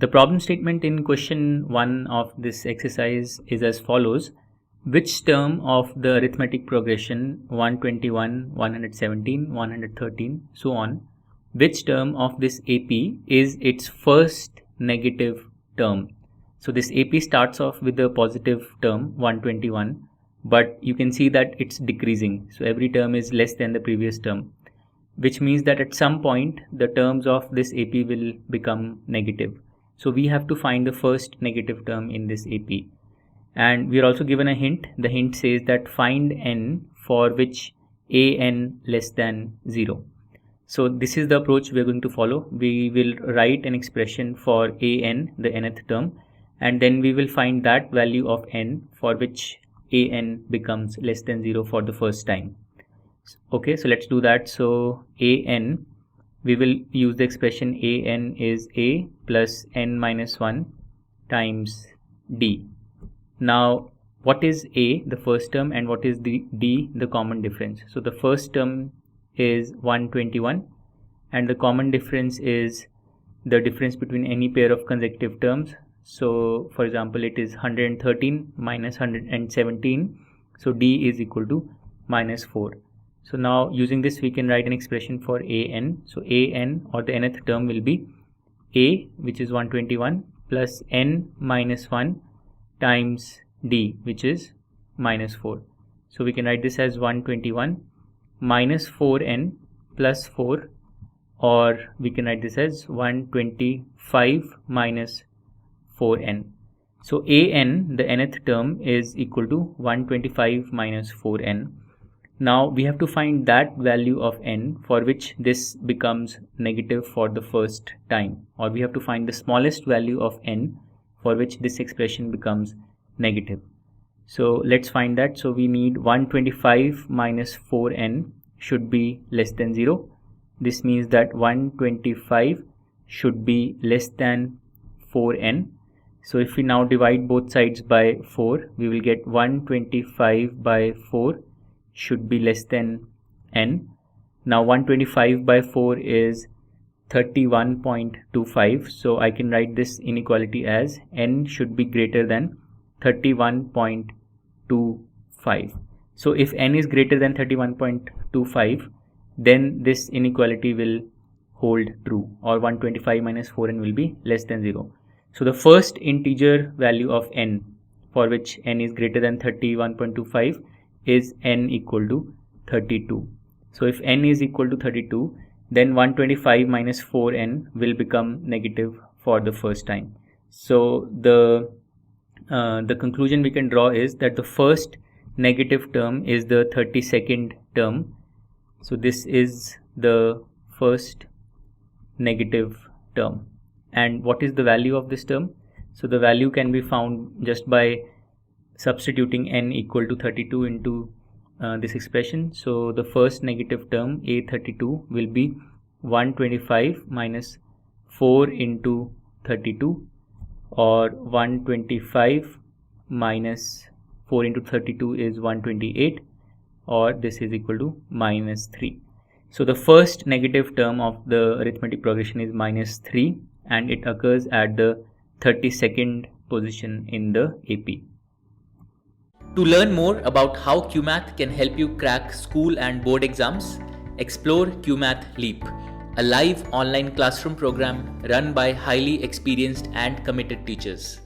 The problem statement in question 1 of this exercise is as follows. Which term of the arithmetic progression 121, 117, 113, so on, which term of this AP is its first negative term? So this AP starts off with the positive term 121, but you can see that it's decreasing. So every term is less than the previous term, which means that at some point the terms of this AP will become negative. So we have to find the first negative term in this AP. And we are also given a hint. The hint says that find n for which an less than 0. So this is the approach we are going to follow. We will write an expression for an, the nth term, and then we will find that value of n for which an becomes less than 0 for the first time. Okay, so let's do that. So an, we will use the expression an is a plus n minus 1 times d. Now, what is a, the first term, and what is the d, the common difference? So the first term is 121, and the common difference is the difference between any pair of consecutive terms. So for example, it is 113 minus 117, so d is equal to minus 4. So now using this we can write an expression for an. So an, or the nth term, will be a, which is 121, plus n minus 1 times d, which is minus 4. So we can write this as 121 minus 4n plus 4, or we can write this as 125 minus 4n. So an, the nth term, is equal to 125 minus 4n. Now we have to find that value of n for which this becomes negative for the first time, or we have to find the smallest value of n for which this expression becomes negative. So let's find that. So we need 125 minus 4n should be less than 0. This means that 125 should be less than 4n. So if we now divide both sides by 4, we will get 125 by 4 should be less than n. Now 125 by 4 is 31.25, so I can write this inequality as n should be greater than 31.25. So if n is greater than 31.25, then this inequality will hold true, or 125 minus 4n will be less than 0. So the first integer value of n for which n is greater than 31.25 is n equal to 32. So if n is equal to 32, then 125 minus 4n will become negative for the first time. So the conclusion we can draw is that the first negative term is the 32nd term. So this is the first negative term. And what is the value of this term? So the value can be found just by substituting n equal to 32 into this expression. So the first negative term, a32, will be 125 minus 4 into 32, or 125 minus 4 into 32 is 128, or this is equal to minus 3. So the first negative term of the arithmetic progression is minus 3, and it occurs at the 32nd position in the AP. To learn more about how QMath can help you crack school and board exams, explore QMath Leap, a live online classroom program run by highly experienced and committed teachers.